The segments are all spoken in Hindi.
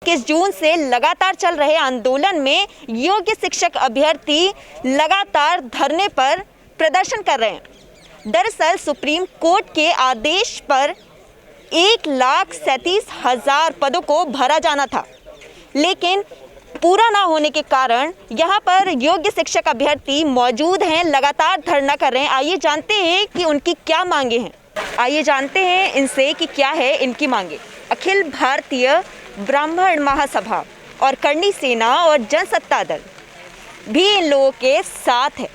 21 जून से लगातार चल रहे आंदोलन में योग्य शिक्षक अभ्यर्थी लगातार धरने पर प्रदर्शन कर रहे हैं। दरअसल सुप्रीम कोर्ट के आदेश पर 1,37,000 पदों को भरा जाना था, लेकिन पूरा ना होने के कारण यहाँ पर योग्य शिक्षक अभ्यर्थी मौजूद हैं, लगातार धरना कर रहे हैं। आइए जानते हैं कि उनकी क्या मांगे हैं। आइए जानते हैं इनसे कि क्या है इनकी मांगे। अखिल भारतीय ब्राह्मण महासभा और करणी सेना और जनसत्ता दल भी इन लोगों के साथ है।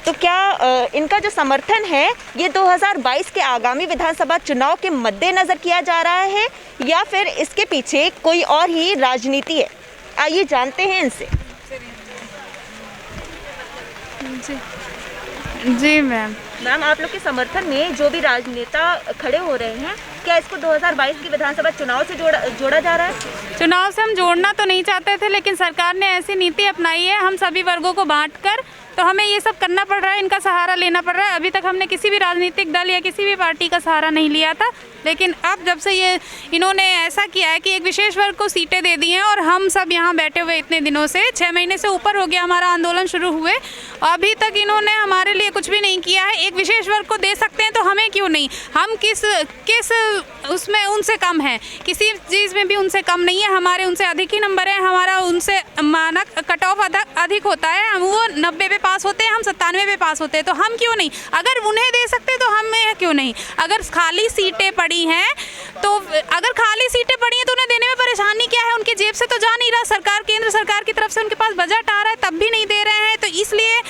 तो क्या इनका जो समर्थन है ये 2022 के आगामी विधानसभा चुनाव के मद्देनज़र किया जा रहा है या फिर इसके पीछे कोई और ही राजनीति है? आइए जानते हैं इनसे। जी मैम, आप लोग के समर्थन में जो भी राजनेता खड़े हो रहे हैं, क्या इसको 2022 की विधानसभा चुनाव से जोड़ा जा रहा है? चुनाव से हम जोड़ना तो नहीं चाहते थे, लेकिन सरकार ने ऐसी नीति अपनाई है हम सभी वर्गों को बांटकर, तो हमें ये सब करना पड़ रहा है, इनका सहारा लेना पड़ रहा है। अभी तक हमने किसी भी राजनीतिक दल या किसी भी पार्टी का सहारा नहीं लिया था, लेकिन अब जब से ये इन्होंने ऐसा किया है कि एक विशेष वर्ग को सीटें दे दी हैं और हम सब यहाँ बैठे हुए इतने दिनों से 6 महीने से ऊपर हो गया हमारा आंदोलन शुरू हुए, अभी तक इन्होंने हमारे लिए कुछ भी नहीं किया है। एक विशेष वर्ग को दे सकते हैं तो हमें क्यों नहीं? हम किस उसमें उनसे कम है? किसी चीज़ में भी उनसे कम नहीं है, हमारे उनसे अधिक ही नंबर है। हमारा उनसे मानक कट ऑफ अधिक होता है, वो 90 पे पास होते हैं, हम 97 पे पास होते हैं, तो हम क्यों नहीं? अगर उन्हें दे सकते तो हमें क्यों नहीं? अगर खाली सीटें पड़ी हैं तो उन्हें देने में परेशानी क्या है? उनकी जेब से तो जा नहीं रहा, सरकार केंद्र सरकार की तरफ से उनके पास बजट आ रहा है तब भी नहीं दे रहे हैं। तो इसलिए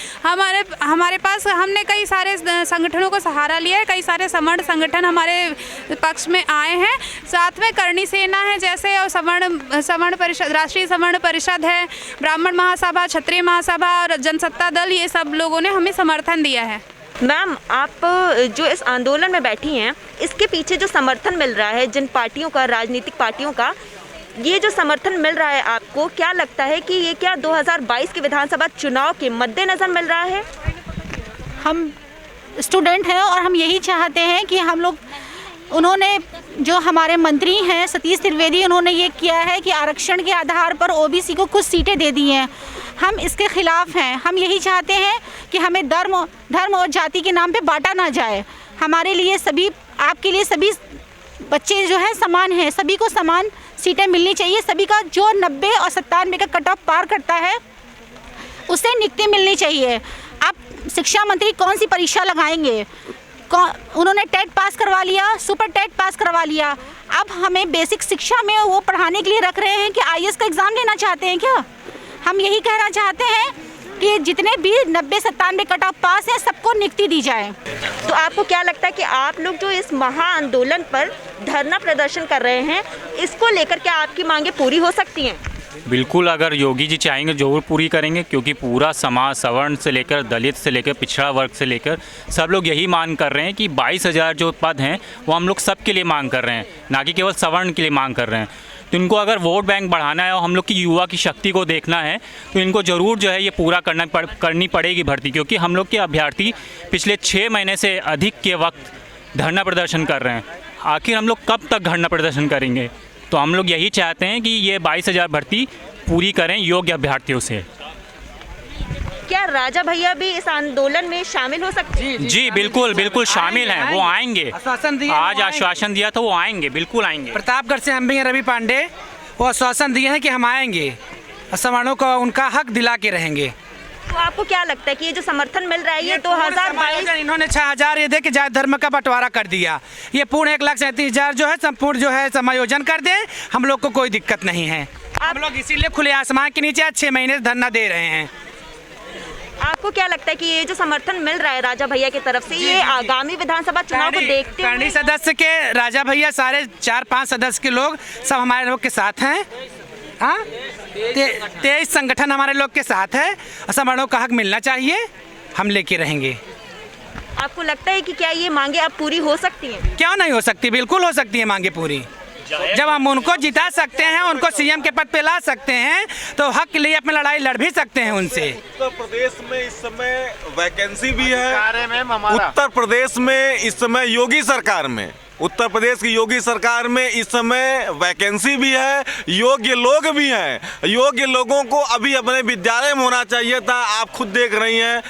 हमारे पास हमने कई सारे संगठनों को सहारा लिया है, कई सारे सवर्ण संगठन हमारे पक्ष में आए हैं, साथ में करणी सेना है जैसे, और सवर्ण परिषद, राष्ट्रीय सवर्ण परिषद है, ब्राह्मण महासभा, क्षत्रिय महासभा और जनसत्ता दल, ये सब लोगों ने हमें समर्थन दिया है। मैम, आप जो इस आंदोलन में बैठी हैं, इसके पीछे जो समर्थन मिल रहा है जिन पार्टियों का, राजनीतिक पार्टियों का, ये जो समर्थन मिल रहा है आपको, क्या लगता है कि ये क्या 2022 के विधानसभा चुनाव के मद्देनज़र मिल रहा है? हम स्टूडेंट हैं और हम यही चाहते हैं कि हम लोग, उन्होंने जो हमारे मंत्री हैं सतीश त्रिवेदी, उन्होंने ये किया है कि आरक्षण के आधार पर ओबीसी को कुछ सीटें दे दी हैं। हम इसके खिलाफ हैं। हम यही चाहते हैं कि हमें धर्म और जाति के नाम पे बांटा ना जाए। हमारे लिए सभी, आपके लिए सभी बच्चे जो हैं समान हैं, सभी को समान सीटें मिलनी चाहिए। सभी का जो 90 और 97 का कट ऑफ पार करता है उसे नियुक्ति मिलनी चाहिए। आप शिक्षा मंत्री कौन सी परीक्षा लगाएंगे? उन्होंने टेट पास करवा लिया, सुपर टेट पास करवा लिया, अब हमें बेसिक शिक्षा में वो पढ़ाने के लिए रख रहे हैं कि IAS का एग्ज़ाम लेना चाहते हैं क्या? हम यही कहना चाहते हैं कि जितने भी 90-97 कट ऑफ पास हैं सबको नियुक्ति दी जाए। तो आपको क्या लगता है कि आप लोग जो इस महा आंदोलन पर धरना प्रदर्शन कर रहे हैं, इसको लेकर क्या आपकी मांगे पूरी हो सकती हैं? बिल्कुल, अगर योगी जी चाहेंगे जरूर पूरी करेंगे, क्योंकि पूरा समाज, सवर्ण से लेकर दलित से लेकर पिछड़ा वर्ग से लेकर सब लोग यही मांग कर रहे हैं कि 22,000 जो पद हैं वो हम लोग सब के लिए मांग कर रहे हैं, ना कि केवल सवर्ण के लिए मांग कर रहे हैं। तो इनको अगर वोट बैंक बढ़ाना है और हम लोग की युवा की शक्ति को देखना है तो इनको ज़रूर जो है ये पूरा करनी पड़ेगी भर्ती, क्योंकि हम लोग के अभ्यर्थी पिछले 6 महीने से अधिक के वक्त धरना प्रदर्शन कर रहे हैं। आखिर हम लोग कब तक धरना प्रदर्शन करेंगे? तो हम लोग यही चाहते हैं कि ये 22,000 भर्ती पूरी करें योग्य अभ्यर्थियों से। क्या राजा भैया भी इस आंदोलन में शामिल हो सकते हैं? जी बिल्कुल शामिल हैं, वो आएंगे। आज आश्वासन दिया था, वो आएंगे, बिल्कुल आएंगे। प्रतापगढ़ से हम भी हैं, रवि पांडे, वो आश्वासन दिए हैं कि हम आएंगे, सवर्णों को उनका हक दिला के रहेंगे। तो आपको क्या लगता है कि ये जो समर्थन मिल रहा है ये 2022, इन्होंने 6,000 ये दे के जाति धर्म का बंटवारा कर दिया, ये पूर्ण 1,37,000 जो है संपूर्ण जो है समायोजन कर दे, हम लोग को कोई दिक्कत नहीं है। हम लोग इसीलिए खुले आसमान के नीचे आज 6 महीने से धरना दे रहे हैं। आपको क्या लगता है कि ये जो समर्थन मिल रहा है राजा भैया की तरफ से, ये आगामी विधानसभा चुनाव को देखते हुए? करणी सदस्य के राजा भैया सारे 4-5 सदस्य के लोग सब हमारे लोग के साथ हैं। हाँ, 23 संगठन हमारे लोग के साथ है। सवर्णों का हक मिलना चाहिए, हम लेके रहेंगे। आपको लगता है कि क्या ये मांगे अब पूरी हो सकती हैं? क्यों नहीं हो सकती, बिल्कुल हो सकती है मांगे पूरी। जब हम उनको जिता सकते हैं, उनको सीएम के पद पे ला सकते हैं, तो हक के लिए अपनी लड़ाई लड़ भी सकते हैं उनसे। उत्तर प्रदेश में इस समय वैकेंसी भी है, उत्तर प्रदेश में इस समय योगी सरकार में उत्तर प्रदेश की योगी सरकार में इस समय वैकेंसी भी है, योग्य लोग भी हैं। योग्य लोगों को अभी अपने विद्यालय में होना चाहिए था। आप खुद देख रही हैं,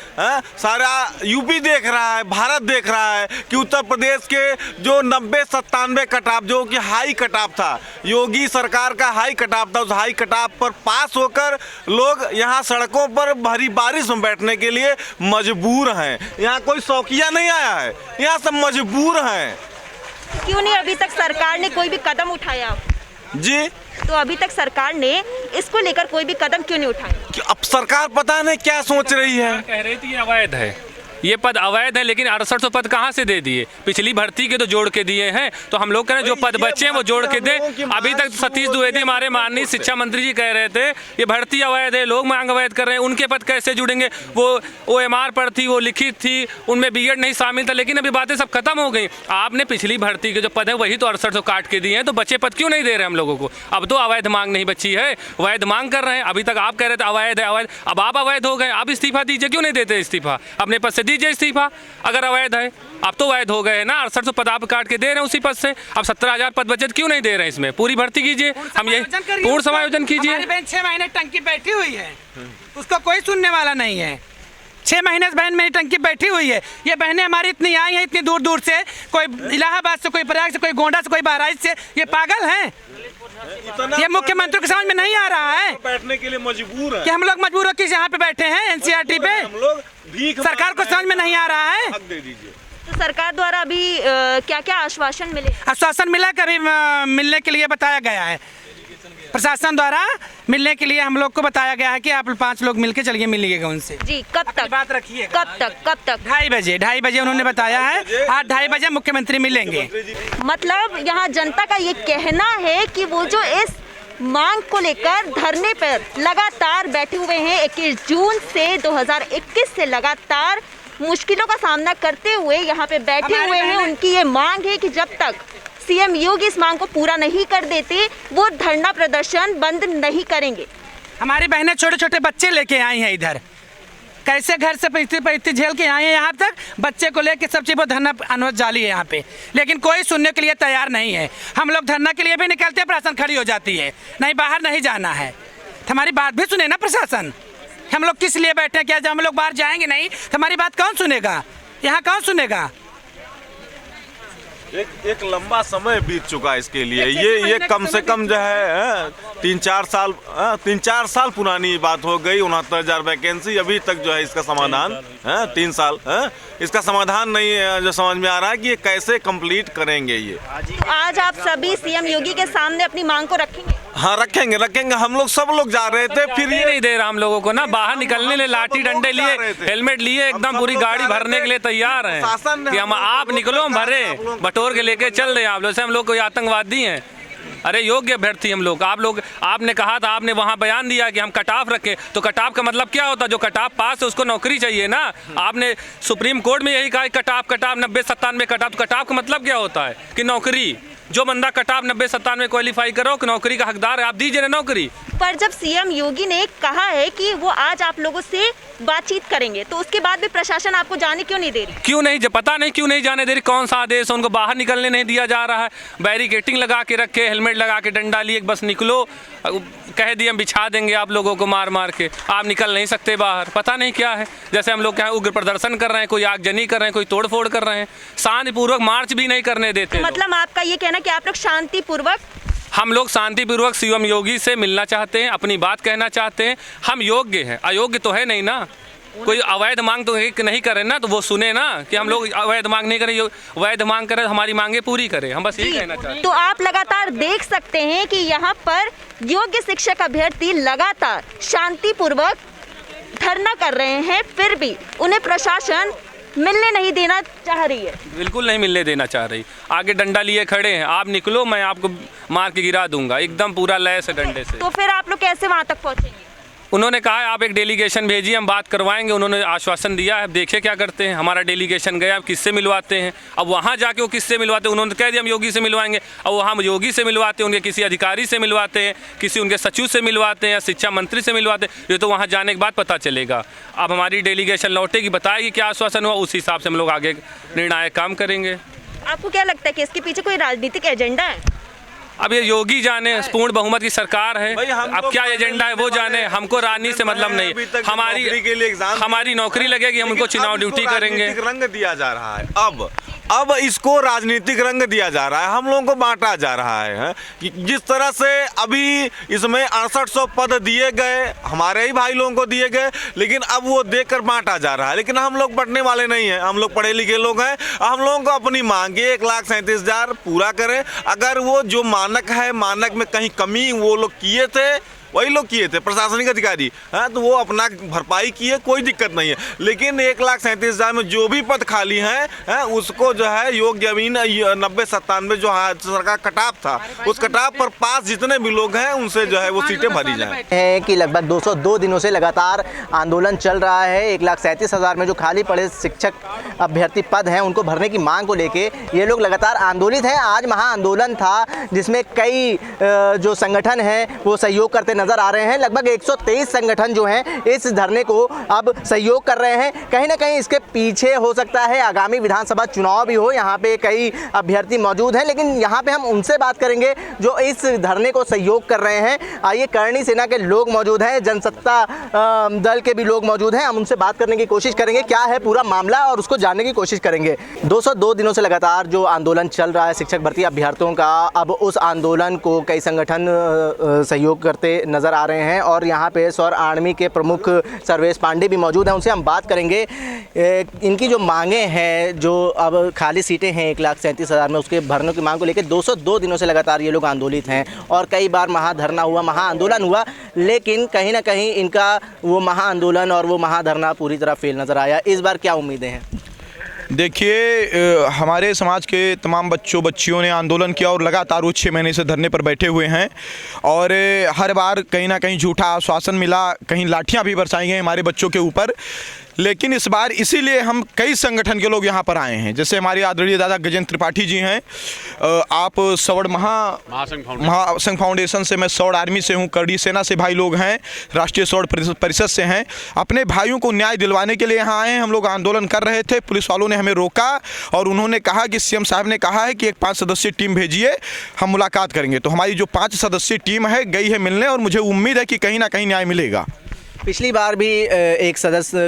सारा यूपी देख रहा है, भारत देख रहा है कि उत्तर प्रदेश के जो 90-97 कटाप जो कि हाई कटाप था, योगी सरकार का हाई कटाप था, उस हाई कटाप पर पास होकर लोग यहाँ सड़कों पर भरी बारिश में बैठने के लिए मजबूर हैं। यहाँ कोई शौकिया नहीं आया है, यहाँ सब मजबूर हैं। क्यों नहीं अभी तक सरकार ने कोई भी कदम उठाया? जी, तो अभी तक सरकार ने इसको लेकर कोई भी कदम क्यों नहीं उठाया? कि अब सरकार पता नहीं क्या सोच रही है। कह रही थी अवैध है, ये पद अवैध है, लेकिन 6800 पद कहाँ से दे दिए? पिछली भर्ती के तो जोड़ के दिए हैं। तो हम लोग कह रहे हैं जो पद बचे हैं वो जोड़ के दें। अभी तक सतीश द्विवेदी हमारे माननीय शिक्षा मंत्री जी कह रहे थे ये भर्ती अवैध है, लोग मांग अवैध कर रहे हैं, उनके पद कैसे जुड़ेंगे? वो OMR पर थी, वो लिखित थी, उनमें BEd नहीं शामिल था, लेकिन अभी बातें सब खत्म हो गई। आपने पिछली भर्ती के जो पद है वही तो 6800 काट के दिए हैं, तो बचे पद क्यों नहीं दे रहे हम लोगों को? अब तो अवैध मांग नहीं बची है, वैध मांग कर रहे हैं। अभी तक आप कह रहे थे अवैध है अवैध, अब आप अवैध हो गए, आप इस्तीफा दीजिए। क्यों नहीं देते इस्तीफा? अपने पद से दीजिए इस्तीफा अगर अवैध है। अब तो वैध हो गए हैं ना, 6800 पद आप काट के दे रहे हैं उसी पद से। अब 17,000 पद बचत क्यों नहीं दे रहे हैं? इसमें पूरी भर्ती कीजिए, हम ये पूर्ण समायोजन कीजिए। हमारी बहन 6 महीने टंकी बैठी हुई है, उसको कोई सुनने वाला नहीं है। 6 महीने से बहन मेरी टंकी बैठी हुई है। ये बहनें हमारी इतनी आई हैं, इतनी दूर दूर से, कोई इलाहाबाद से, कोई प्रयाग से, कोई गोंडा से, कोई बहराइच से। ये पागल हैं? ये मुख्यमंत्री को समझ में नहीं आ रहा है बैठने के लिए मजबूर है कि हम लोग मजबूर होकर यहाँ पे बैठे हैं NCERT पे। हम लोग भीख सरकार को समझ में नहीं आ रहा है। हक दे दीजिए। तो सरकार द्वारा अभी क्या क्या आश्वासन मिले? आश्वासन मिला, कभी मिलने के लिए बताया गया है, प्रशासन द्वारा मिलने के लिए हम लोग को बताया गया है कि आप 5 लोग मिलके चलिए मिलिएगा उनसे। जी, कब तक बात रखिए? कब तक? 2:30 बजे उन्होंने बताया है। आज 2:30 बजे मुख्यमंत्री मिलेंगे। मतलब यहाँ जनता का ये कहना है कि वो जो इस मांग को लेकर धरने पर लगातार बैठे हुए हैं, 21 जून से 2021 से लगातार मुश्किलों का सामना करते हुए यहाँ पे बैठे हुए हैं। उनकी ये मांग है कि जब तक CM योगी इस मांग को पूरा नहीं कर देते वो धरना प्रदर्शन बंद नहीं करेंगे। हमारी बहनें छोटे छोटे बच्चे लेके आई हैं इधर, कैसे घर से पैसे झेल के आए हैं यहाँ तक, बच्चे को लेके सब चीज़ पर धरना अनुमति जाली है यहाँ पे, लेकिन कोई सुनने के लिए तैयार नहीं है। हम लोग धरना के लिए भी निकलते हैं, प्रशासन खड़ी हो जाती है, नहीं बाहर नहीं जाना है। हमारी बात भी सुने ना प्रशासन, हम लोग किस लिए बैठे हैं? क्या जब हम लोग बाहर जाएंगे नहीं तो हमारी बात कौन सुनेगा? यहाँ कौन सुनेगा? एक लंबा समय बीत चुका है इसके लिए। ये कम से कम जो है 3-4 साल पुरानी बात हो गई। 69,000 वैकेंसी, अभी तक जो है इसका समाधान 3 साल इसका समाधान नहीं जो समझ में आ रहा है कि ये कैसे कंप्लीट करेंगे ये। तो आज आप सभी CM योगी के सामने अपनी मांग को रखेंगे? हाँ, रखेंगे। हम लोग सब लोग जा रहे थे, फिर ये नहीं दे रहा हम लोगों को ना, बाहर निकलने लिए लाठी डंडे लिए, हेलमेट लिए, एकदम पूरी गाड़ी भरने के लिए तैयार हैं कि हम आप निकलो, हम भरे बटोर के लेके चल रहे हैं। आप लोग से हम लोग कोई आतंकवादी हैं? अरे योग्य अभ्यर्थी हम लोग। आपने कहा था, आपने वहाँ बयान दिया कि हम कटाफ रखें, तो कटाफ का मतलब क्या होता है? जो कटाफ पास है उसको नौकरी चाहिए ना। आपने सुप्रीम कोर्ट में यही कहा कटाफ 90-97 कटाफ। कटाफ का मतलब क्या होता है? कि नौकरी, जो बंदा कटाफ 90-97 क्वालिफाई करो कि नौकरी का हकदार है, आप दीजिए ना नौकरी। पर जब CM योगी ने कहा है कि वो आज आप लोगों से बातचीत करेंगे, तो उसके बाद भी प्रशासन आपको जाने क्यों नहीं दे रही? क्यों नहीं, पता नहीं क्यों नहीं जाने दे रही। कौन सा आदेश है? उनको बाहर निकलने नहीं दिया जा रहा है। बैरिकेटिंग लगा के रखे, हेलमेट लगा के, डंडा लिए, बस निकलो, कह दिए हम बिछा देंगे आप लोगों को मार के, आप निकल नहीं सकते बाहर। पता नहीं क्या है, जैसे हम लोग क्या उग्र प्रदर्शन कर रहे हैं, कोई आगजनी कर रहे हैं, कोई तोड़फोड़ कर रहे हैं, शांतिपूर्वक मार्च भी नहीं करने देते। मतलब आपका ये कहना कि आप लोग शांतिपूर्वक? हम लोग शांतिपूर्वक CM योगी से मिलना चाहते हैं, अपनी बात कहना चाहते हैं। हम योग्य हैं, अयोग्य तो है नहीं ना। कोई अवैध मांग तो नहीं करे ना, तो वो सुने ना कि हम लोग अवैध मांग नहीं करें, वैध मांग करें, हमारी मांगे पूरी करें। हम बस यही कहना चाहते हैं। तो आप लगातार देख सकते हैं कि यहाँ पर योग्य शिक्षक अभ्यर्थी लगातार शांतिपूर्वक धरना कर रहे हैं, फिर भी उन्हें प्रशासन मिलने नहीं देना चाह रही है। बिल्कुल नहीं मिलने देना चाह रही। आगे डंडा लिए खड़े हैं, आप निकलो, मैं आपको मार के गिरा दूंगा, एकदम पूरा लय से डंडे से। तो फिर आप लोग कैसे वहाँ तक पहुँचेंगे? उन्होंने कहा है आप एक डेलीगेशन भेजिए, हम बात करवाएंगे। उन्होंने आश्वासन दिया है, देखिए क्या करते हैं। हमारा डेलीगेशन गया, अब किससे मिलवाते हैं। अब वहाँ जाके वो किससे मिलवाते हैं? उन्होंने कह दिया हम योगी से मिलवाएंगे। अब वहाँ योगी से मिलवाते हैं, उनके किसी अधिकारी से मिलवाते हैं, किसी उनके सचिव से मिलवाते हैं, या शिक्षा मंत्री से मिलवाते हैं। ये तो वहाँ जाने के बाद पता चलेगा। अब हमारी डेलीगेशन लौटेगी, बताएगी क्या आश्वासन हुआ, उस हिसाब से हम लोग आगे निर्णायक काम करेंगे। आपको क्या लगता है कि इसके पीछे कोई राजनीतिक एजेंडा है? अब ये योगी जाने, पूर्ण बहुमत की सरकार है, अब क्या एजेंडा है वो जाने, हमको राजनीति से मतलब नहीं। हमारी नौकरी लगेगी, हम उनको चुनाव ड्यूटी करेंगे। रंग दिया जा रहा है अब इसको राजनीतिक रंग दिया जा रहा है, हम लोगों को बांटा जा रहा है। जिस तरह से अभी इसमें 6800 पद दिए गए, हमारे ही भाई लोगों को दिए गए, लेकिन अब वो देकर बांटा जा रहा है। लेकिन हम लोग बंटने वाले नहीं हैं, हम लोग पढ़े लिखे लोग हैं। हम लोगों को अपनी मांगे 1,37,000 पूरा करें। अगर वो जो मानक है, मानक में कहीं कमी वो लोग किए थे, वही लोग किए थे प्रशासनिक अधिकारी, हाँ, तो वो अपना भरपाई किए, कोई दिक्कत नहीं है। लेकिन 1,37,000 में जो भी पद खाली हैं, उसको जो है योग्य जमीन 90-97 जो सरकार कटाप था, उस कटाप पर पास जितने भी लोग हैं उनसे जो है वो सीटें भरी जाएं। है कि लगभग 202 दिनों से लगातार आंदोलन चल रहा है। 1,37,000 में जो खाली पड़े शिक्षक अभ्यर्थी पद हैं उनको भरने की मांग को लेके ये लोग लगातार आंदोलित हैं। आज महाआंदोलन था जिसमें कई जो संगठन हैं वो सहयोग करते नजर आ रहे हैं। लगभग 123 संगठन जो हैं इस धरने को अब सहयोग कर रहे हैं। कहीं ना कहीं इसके पीछे हो सकता है आगामी विधानसभा चुनाव भी हो। यहाँ पे कई अभ्यर्थी मौजूद हैं, लेकिन यहाँ पे हम उनसे बात करेंगे जो इस धरने को सहयोग कर रहे हैं। आइए, करणी सेना के लोग मौजूद हैं, जनसत्ता दल के भी लोग मौजूद हैं। हम उनसे बात करने की कोशिश करेंगे, क्या है पूरा मामला और उसको जानने की कोशिश करेंगे। 202 दिनों से लगातार जो आंदोलन चल रहा है शिक्षक भर्ती अभ्यर्थियों का, अब उस आंदोलन को कई संगठन सहयोग करते नज़र आ रहे हैं। और यहाँ पे सौर आर्मी के प्रमुख सर्वेश पांडे भी मौजूद हैं, उनसे हम बात करेंगे। इनकी जो मांगे हैं, जो अब खाली सीटें हैं 1,37,000 में, उसके भरने की मांग को लेकर 202 दिनों से लगातार ये लोग आंदोलित हैं और कई बार महाधरना हुआ, महाआंदोलन हुआ, लेकिन कहीं ना कहीं इनका वो महाआंदोलन और वो महाधरना पूरी तरह फेल नज़र आया। इस बार क्या उम्मीदें हैं? देखिए, हमारे समाज के तमाम बच्चों बच्चियों ने आंदोलन किया और लगातार वो 6 महीने से धरने पर बैठे हुए हैं और हर बार कहीं ना कहीं झूठा आश्वासन मिला, कहीं लाठियां भी बरसाई गई हमारे बच्चों के ऊपर। लेकिन इस बार इसीलिए हम कई संगठन के लोग यहाँ पर आए हैं। जैसे हमारे आदरणीय दादा गजेंद्र त्रिपाठी जी हैं, आप सवर्ण महासंघ फाउंडेशन से, मैं सौर आर्मी से हूँ, करणी सेना से भाई लोग हैं, राष्ट्रीय सौर परिषद से हैं। अपने भाइयों को न्याय दिलवाने के लिए यहाँ आए हैं। हम लोग आंदोलन कर रहे थे, पुलिस वालों ने हमें रोका और उन्होंने कहा कि सीएम साहब ने कहा है कि एक 5 सदस्यीय टीम भेजिए, हम मुलाकात करेंगे। तो हमारी जो 5 सदस्यीय टीम है गई है मिलने और मुझे उम्मीद है कि कहीं ना कहीं न्याय मिलेगा। पिछली बार भी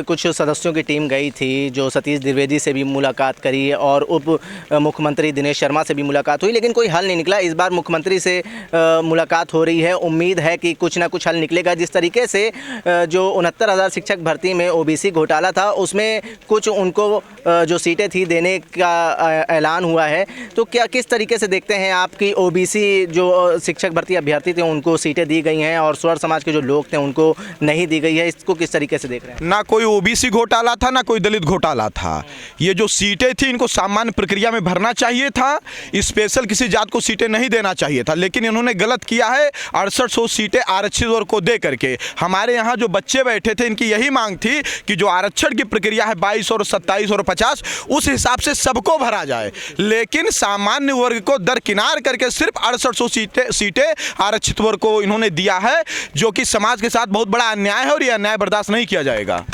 कुछ सदस्यों की टीम गई थी जो सतीश द्विवेदी से भी मुलाकात करी और उप मुख्यमंत्री दिनेश शर्मा से भी मुलाकात हुई, लेकिन कोई हल नहीं निकला। इस बार मुख्यमंत्री से मुलाकात हो रही है, उम्मीद है कि कुछ ना कुछ हल निकलेगा। जिस तरीके से जो 69,000 शिक्षक भर्ती में ओबीसी घोटाला था, उसमें कुछ उनको जो सीटें थी देने का ऐलान हुआ है, तो क्या किस तरीके से देखते हैं आप कि ओबीसी जो शिक्षक भर्ती अभ्यर्थी थे उनको सीटें दी गई हैं और स्वर समाज के जो लोग थे उनको नहीं दी गई है, इसको किस तरीके से देख रहे हैं? ना कोई ओबीसी घोटाला था, ना कोई दलित घोटाला था। ये जो सीटें थी इनको सामान्य प्रक्रिया में भरना चाहिए था, स्पेशल किसी जात को सीटें नहीं देना चाहिए था, लेकिन इन्होंने गलत किया है। 6800 सीटें आरक्षित वर्ग को दे करके। हमारे यहाँ जो बच्चे बैठे थे इनकी यही मांग थी कि जो आरक्षण की प्रक्रिया है 22 और 27 और 50, उस हिसाब से सबको भरा जाए, लेकिन सामान्य वर्ग को दरकिनार करके सिर्फ 6800 सीटें आरक्षित वर्ग को इन्होंने दिया है, जो कि समाज के साथ बहुत बड़ा अन्याय है और यह अन्याय बर्दाश्त नहीं किया जाएगा।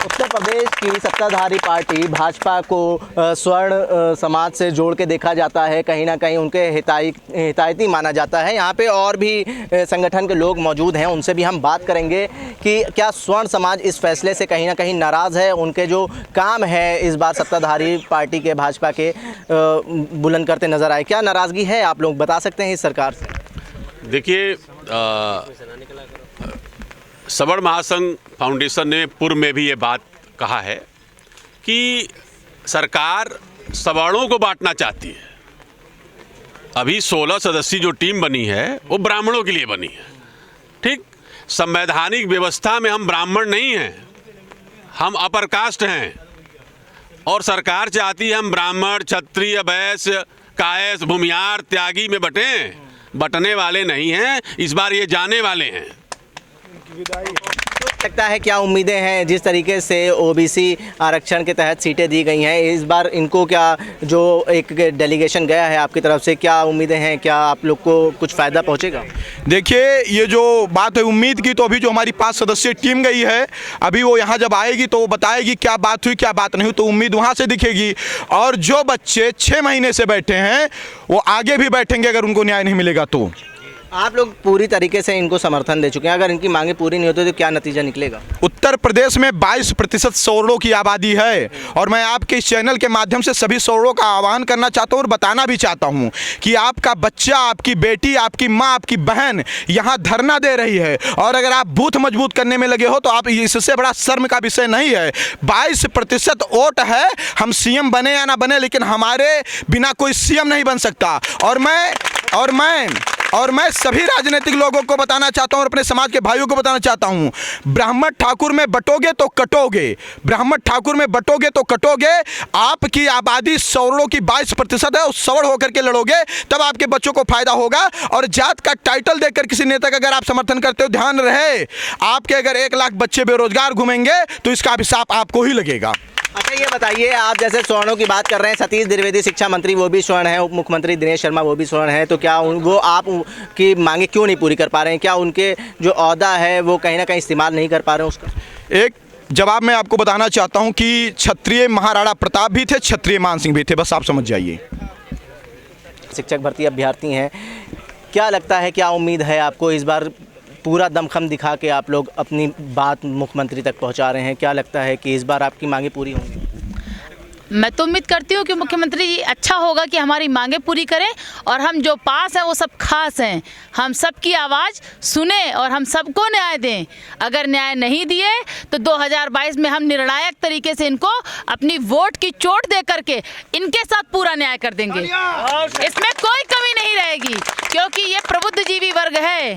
उत्तर प्रदेश की सत्ताधारी पार्टी भाजपा को स्वर्ण समाज से जोड़ के देखा जाता है, कहीं ना कहीं उनके हितायती माना जाता है। यहाँ पे और भी संगठन के लोग मौजूद हैं, उनसे भी हम बात करेंगे कि क्या स्वर्ण समाज इस फैसले से कहीं ना कहीं नाराज़ है। उनके जो काम है इस बार सत्ताधारी पार्टी के भाजपा के बुलंद करते नज़र आए, क्या नाराज़गी है आप लोग बता सकते हैं इस सरकार से? देखिए, सवर्ण महासंघ फाउंडेशन ने पूर्व में भी ये बात कहा है कि सरकार सवर्णों को बांटना चाहती है। अभी 16 सदस्यीय जो टीम बनी है वो ब्राह्मणों के लिए बनी है। ठीक, संवैधानिक व्यवस्था में हम ब्राह्मण नहीं हैं, हम अपर कास्ट हैं और सरकार चाहती है हम ब्राह्मण, क्षत्रिय, वैश्य, कायस्थ, भूमियार, त्यागी में बटें। बटने वाले नहीं हैं, इस बार ये जाने वाले हैं। लगता है क्या उम्मीदें हैं जिस तरीके से ओबीसी आरक्षण के तहत सीटें दी गई हैं इस बार इनको क्या जो एक डेलीगेशन गया है आपकी तरफ से क्या उम्मीदें हैं क्या आप लोग को कुछ फ़ायदा पहुंचेगा? देखिए ये जो बात है उम्मीद की तो अभी जो हमारी 5 सदस्यीय टीम गई है अभी वो यहाँ जब आएगी तो वो बताएगी क्या बात हुई क्या बात नहीं हुई तो उम्मीद वहाँ से दिखेगी। और जो बच्चे 6 महीने से बैठे हैं वो आगे भी बैठेंगे अगर उनको न्याय नहीं मिलेगा तो। आप लोग पूरी तरीके से इनको समर्थन दे चुके हैं, अगर इनकी मांगे पूरी नहीं होती तो क्या नतीजा निकलेगा? उत्तर प्रदेश में 22% सौरों की आबादी है और मैं आपके इस चैनल के माध्यम से सभी सौरों का आह्वान करना चाहता हूं और बताना भी चाहता हूं कि आपका बच्चा, आपकी बेटी, आपकी मां, आपकी बहन यहां धरना दे रही है और अगर आप बूथ मजबूत करने में लगे हो तो आप इससे बड़ा शर्म का विषय नहीं है। 22% वोट है, हम सीएम बने या ना बने लेकिन हमारे बिना कोई सीएम नहीं बन सकता। और मैं सभी राजनीतिक लोगों को बताना चाहता हूं और अपने समाज के भाइयों को बताना चाहता हूं, ब्राह्मण ठाकुर में बटोगे तो कटोगे, ब्राह्मण ठाकुर में बटोगे तो कटोगे। आपकी आबादी सवर्णों की 22% है, उस सवर्ण होकर के लड़ोगे तब आपके बच्चों को फायदा होगा। और जात का टाइटल देकर किसी नेता का अगर आप समर्थन करते हो ध्यान रहे आपके अगर 1 लाख बच्चे बेरोजगार घूमेंगे तो इसका अभिशाप आपको ही लगेगा। अच्छा ये बताइए, आप जैसे स्वर्णों की बात कर रहे हैं, सतीश द्विवेदी शिक्षा मंत्री वो भी स्वर्ण है, उप मुख्यमंत्री दिनेश शर्मा वो भी स्वर्ण है, तो क्या वो आप की मांगे क्यों नहीं पूरी कर पा रहे हैं? क्या उनके जो ओहदा है वो कहीं ना कहीं इस्तेमाल नहीं कर पा रहे हैं उसका? एक जवाब मैं आपको बताना चाहता हूं कि क्षत्रिय महाराणा प्रताप भी थे, क्षत्रिय मान सिंह भी थे, बस आप समझ जाइए। शिक्षक भर्ती अभ्यर्थी हैं, क्या लगता है क्या उम्मीद है आपको इस बार पूरा दमखम दिखा के आप लोग अपनी बात मुख्यमंत्री तक पहुंचा रहे हैं, क्या लगता है कि इस बार आपकी मांगे पूरी होंगी? मैं तो उम्मीद करती हूँ कि मुख्यमंत्री जी अच्छा होगा कि हमारी मांगे पूरी करें और हम जो पास हैं वो सब खास हैं, हम सबकी आवाज़ सुने और हम सबको न्याय दें। अगर न्याय नहीं दिए तो 2022 में हम निर्णायक तरीके से इनको अपनी वोट की चोट दे करके इनके साथ पूरा न्याय कर देंगे, इसमें कोई कमी नहीं रहेगी क्योंकि ये प्रबुद्धजीवी वर्ग है।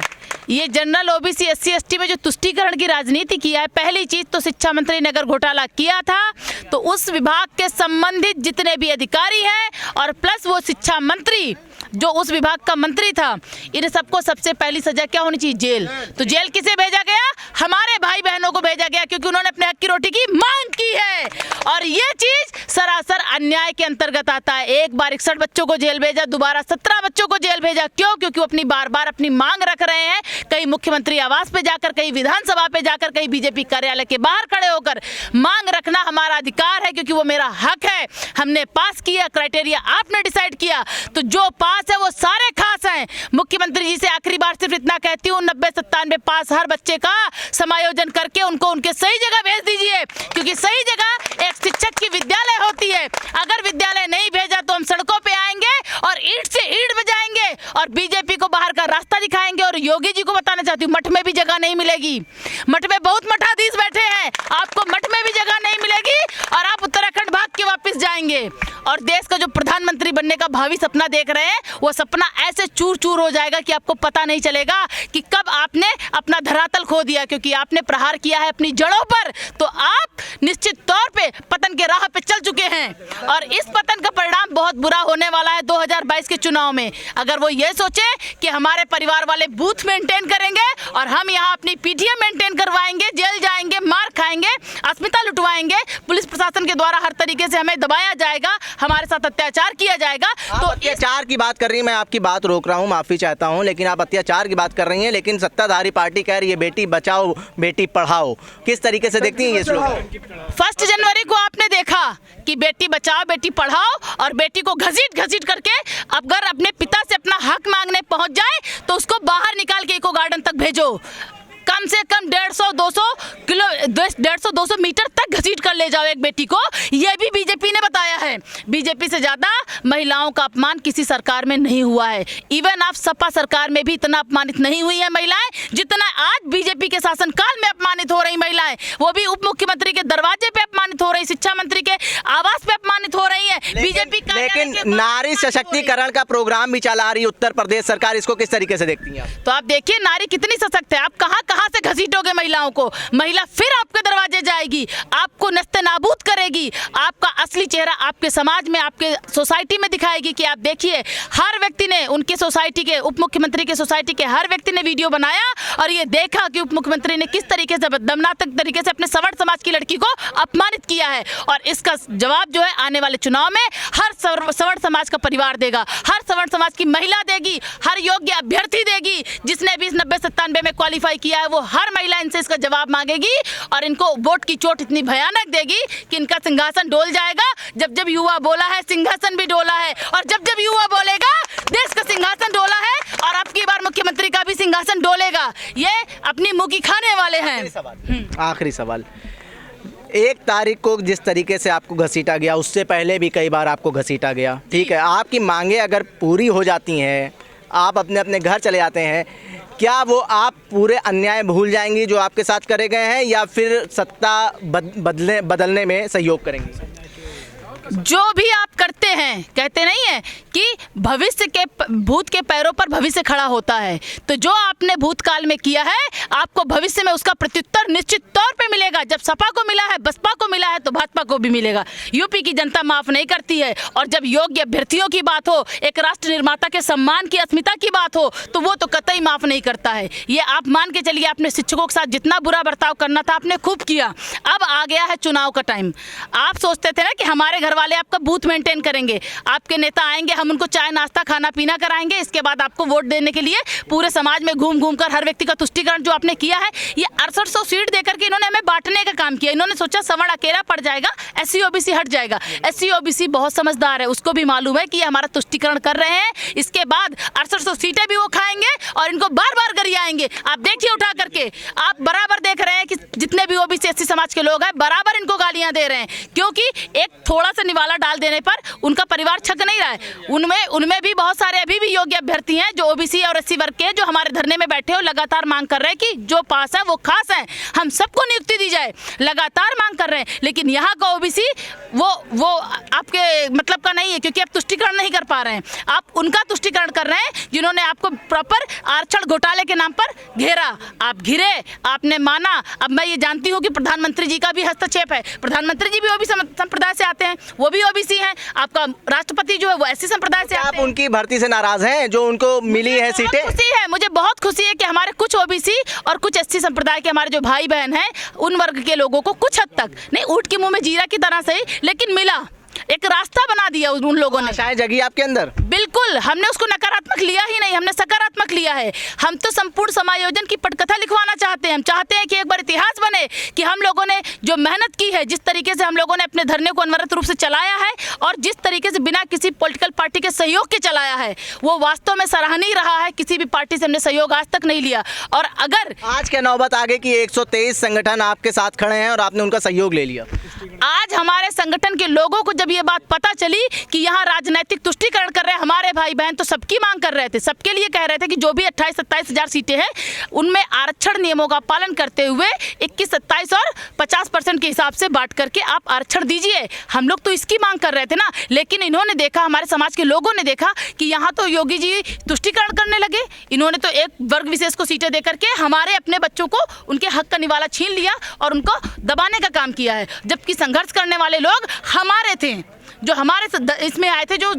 ये जनरल ओबीसी SC ST में जो तुष्टीकरण की राजनीति किया है, पहली चीज़ तो शिक्षा मंत्री ने अगर घोटाला किया था तो उस विभाग के संबंधित जितने भी अधिकारी हैं और प्लस वो शिक्षा मंत्री जो उस विभाग का मंत्री था, इन सबको सबसे पहली सजा क्या होनी चाहिए? जेल। तो जेल किसे भेजा गया? हमारे भाई बहनों को भेजा गया क्योंकि उन्होंने अपने हक की रोटी की मांग की है और ये चीज सरासर अन्याय के अंतर्गत आता है। एक बार 61 बच्चों को जेल भेजा, दोबारा 17 बच्चों को जेल भेजा, क्यों? क्योंकि वो अपनी बार बार अपनी मांग रख रहे हैं, कहीं मुख्यमंत्री आवास पे जाकर, कहीं विधानसभा पे जाकर, कहीं बीजेपी कार्यालय के बाहर खड़े होकर। मांग रखना हमारा अधिकार है क्योंकि वो मेरा हक है, हमने पास किया, क्राइटेरिया आपने डिसाइड किया, तो जो पास है वो सारे खास हैं। मुख्यमंत्री जी से आखिरी बार सिर्फ इतना कहती हूँ, 90-97 पास हर बच्चे का समायोजन करके उनको उनके सही जगह भेज दीजिए क्योंकि सही जगह एक शिक्षक की विद्यालय होती है। अगर विद्यालय नहीं भेजा तो हम सड़कों पे आएंगे और ईंट से ईंट बजाएंगे और बीजेपी को बाहर का रास्ता दिखाएंगे। और योगी जी को बताना चाहती हूँ, मठ में भी जगह नहीं मिलेगी, मठ में बहुत मठाधीश बैठे हैं, आपको मठ में भी जगह नहीं मिलेगी और आप उत्तराखंड भाग के वापस जाएंगे। और देश का जो प्रधानमंत्री बनने का भावी सपना देख रहे हैं वो सपना ऐसे चूर चूर हो जाएगा कि आपको पता नहीं चलेगा कि कब आपने अपना धरातल खो दिया, क्योंकि आपने प्रहार किया है अपनी जड़ों पर, तो आप निश्चित तौर पे पतन के राह पे चल चुके हैं और इस पतन का परिणाम बहुत बुरा होने वाला है 2022 के चुनाव में। अगर वो ये सोचे कि हमारे परिवार वाले बूथ मेंटेन करेंगे और हम यहाँ अपनी पीटीएम मेंटेन करवाएंगे, जेल जाएंगे, मार खाएंगे, अस्मिता लुटवाएंगे, पुलिस प्रशासन के द्वारा हर तरीके से हमें दबाया जाएगा, हमारे साथ अत्याचार किया जाएगा, तो अत्याचार की बात कर रही है, मैं आपकी बात रोक रहा हूँ, माफी चाहता हूँ, लेकिन आप अत्याचार की बात कर रही हैं, लेकिन सत्ताधारी पार्टी कह रही है बेटी बचाओ बेटी पढ़ाओ। किस तरीके से देखती हैं ये लोग? 1 जनवरी को आपने देखा कि बेटी बचाओ बेटी पढ़ाओ और बेटी को घसीट घसीट करके अगर अपने पिता से अपना हक मांगने पहुंच जाए तो उसको बाहर निकाल के इको गार्डन तक भेजो, कम से कम 150-200 मीटर तक घसीट कर ले जाओ एक बेटी को। यह भी बीजेपी ने बताया है। बीजेपी से ज्यादा महिलाओं का अपमान किसी सरकार में नहीं हुआ है। इवन आप सपा सरकार में भी इतना अपमानित नहीं हुई है महिलाएं जितना आज बीजेपी के शासनकाल में अपमानित हो रही महिलाएं, वो भी उप मुख्यमंत्री के दरवाजे पे अपमानित हो रही, शिक्षा मंत्री के आवास पे अपमानित हो रही है बीजेपी। लेकिन नारी सशक्तिकरण का प्रोग्राम भी चला रही उत्तर प्रदेश सरकार, इसको किस तरीके से देखती हैं? तो आप देखिए नारी कितनी सशक्त है, आप कहां से घसीटोगे महिलाओं को? महिला फिर आपके दरवाजे जाएगी, आपको नस्ते नाबूद करेगी, आपका असली चेहरा आप आपके समाज में, आपके सोसाइटी में दिखाएगी कि आप देखिए हर व्यक्ति ने, उनके सोसाइटी के, उप मुख्यमंत्री के सोसाइटी के हर व्यक्ति ने वीडियो बनाया और ये देखा कि उप मुख्यमंत्री ने किस तरीके से दमनात्मक तरीके से अपने सवर्ण समाज की लड़की को अपमानित किया है। और इसका जवाब जो है आने वाले चुनाव में हर सवर्ण समाज का परिवार देगा, हर सवर्ण समाज की महिला देगी, हर योग्य अभ्यर्थी देगी। जिसने 20, 90, 97 में क्वालिफाई किया है वो हर महिला इनसे इसका जवाब मांगेगी और इनको वोट की चोट इतनी भयानक देगी कि इनका सिंहासन डोल जाएगा। जब जब युवा बोला है सिंहासन भी डोला है, और जब जब युवा बोलेगा देश का सिंहासन डोला है, और अब की बार मुख्यमंत्री का भी सिंहासन डोलेगा। ये अपनी मुंह की खाने वाले हैं। आखिरी सवाल, 1 तारीख को जिस तरीके से आपको घसीटा गया, उससे पहले भी कई बार आपको घसीटा गया, ठीक है, आपकी मांगे अगर पूरी हो जाती हैं, आप अपने अपने घर चले जाते हैं, क्या वो आप पूरे अन्याय भूल जाएंगी जो आपके साथ करे गए हैं, या फिर सत्ता बदलने में सहयोग करेंगी? जो भी आप करते हैं, कहते नहीं है कि भविष्य के भूत के पैरों पर भविष्य खड़ा होता है, तो जो आपने भूतकाल में किया है आपको भविष्य में उसका प्रत्युत्तर निश्चित तौर पे मिलेगा। जब सपा को मिला है, बसपा को मिला है, तो भाजपा को भी मिलेगा। यूपी की जनता माफ नहीं करती है, और जब योग्य अभ्यर्थियों की बात हो, एक राष्ट्र निर्माता के सम्मान की, अस्मिता की बात हो, तो वो तो कतई माफ नहीं करता है। ये आप मान के चलिए, आपने शिक्षकों के साथ जितना बुरा बर्ताव करना था आपने खूब किया। अब आ गया है चुनाव का टाइम। आप सोचते थे ना कि हमारे घर वाले आपका बूथ मेंटेन करेंगे, आपके नेता आएंगे, हम उनको चाय नाश्ता खाना पीना कराएंगे, इसके बाद आपको वोट देने के लिए पूरे समाज में घूम घूम कर हर व्यक्ति का तुष्टीकरण जो आपने किया है, ये 6800 सीट देकर के इन्होंने हमें बांटने का काम किया। इन्होंने सोचा सवर्ण अकेला पड़ जाएगा, SC OBC हट जाएगा। SC OBC बहुत समझदार है, उसको भी मालूम है कि ये हमारा तुष्टीकरण कर रहे हैं, इसके बाद 6800 सीटें भी वो खाएंगे और इनको बार बार गरियाएंगे। आप देखिए उठा करके, आप बराबर देख रहे हैं कि जितने भी OBC SC समाज के लोग हैं बराबर इनको गालियां दे रहे हैं, क्योंकि एक थोड़ा सा निवाला डाल देने पर उनका परिवार छक नहीं रहा है। उनमें भी बहुत सारे अभी भी योग्य अभ्यर्थी हैं जो OBC और SC वर्ग के, जो हमारे धरने में बैठे हो, लगातार मांग कर रहे हैं कि जो पास है वो खास है, हम सबको नियुक्ति दी जाए, लगातार मांग कर रहे हैं। लेकिन यहाँ का OBC वो आपके मतलब का नहीं है, क्योंकि आप तुष्टीकरण नहीं कर पा रहे हैं। आप उनका तुष्टीकरण कर रहे हैं जिन्होंने आपको प्रॉपर आरक्षण घोटाले के नाम पर घेरा। आप घिरे, आपने माना। अब मैं ये जानती हूँ कि प्रधानमंत्री जी का भी हस्तक्षेप है। प्रधानमंत्री जी भी OBC संप्रदाय से आते हैं, वो भी OBC हैं। आपका राष्ट्रपति जो है वो SC संप्रदाय से आते हैं। आप उनकी भर्ती से नाराज हैं जो उनको मिली है सीटें? खुशी है, मुझे बहुत खुशी है कि हमारे कुछ OBC और कुछ SC संप्रदाय के हमारे जो भाई बहन हैं, उन वर्ग के लोगों को कुछ हद तक नहीं, ऊँट के मुंह में जीरा की तरह से, लेकिन मिला, एक रास्ता बना दिया उन लोगों ने। आशाएं जगी आपके अंदर? बिल्कुल, हमने उसको नकारात्मक लिया ही नहीं, हमने सकारात्मक लिया है। हम तो संपूर्ण समायोजन की पटकथा लिखवाना चाहते हैं। हम चाहते हैं कि एक बार इतिहास बने कि हम लोगों ने जो मेहनत की है, जिस तरीके से हम लोगों ने अपने धरने को अनवरत रूप से चलाया है, और जिस तरीके से बिना किसी पॉलिटिकल पार्टी के सहयोग के चलाया है, वो वास्तव में सराहनीय रहा है। किसी भी पार्टी से हमने सहयोग आज तक नहीं लिया। और अगर आज क्या नौबत आ गई कि 123 संगठन आपके साथ खड़े हैं और आपने उनका सहयोग ले लिया? आज हमारे संगठन के लोगों को जब ये बात पता चली कि यहाँ राजनीतिक तुष्टीकरण कर रहे हैं हमारे भाई बहन, तो सबकी मांग कर रहे थे, सबके लिए कह रहे थे कि जो भी 28-27 हज़ार सीटें हैं उनमें आरक्षण नियमों का पालन करते हुए 21, 27 और 50% के हिसाब से बांट करके आप आरक्षण दीजिए। हम लोग तो इसकी मांग कर रहे थे ना, लेकिन इन्होंने देखा, हमारे समाज के लोगों ने देखा कि यहाँ तो योगी जी तुष्टीकरण करने लगे। इन्होंने तो एक वर्ग विशेष को सीटें दे करके हमारे अपने बच्चों को उनके हक का निवाला छीन लिया और उनको दबाने का काम किया है। जबकि संघर्ष करने वाले लोग हमारे थे, जो हमारे इसमें आए थे, जो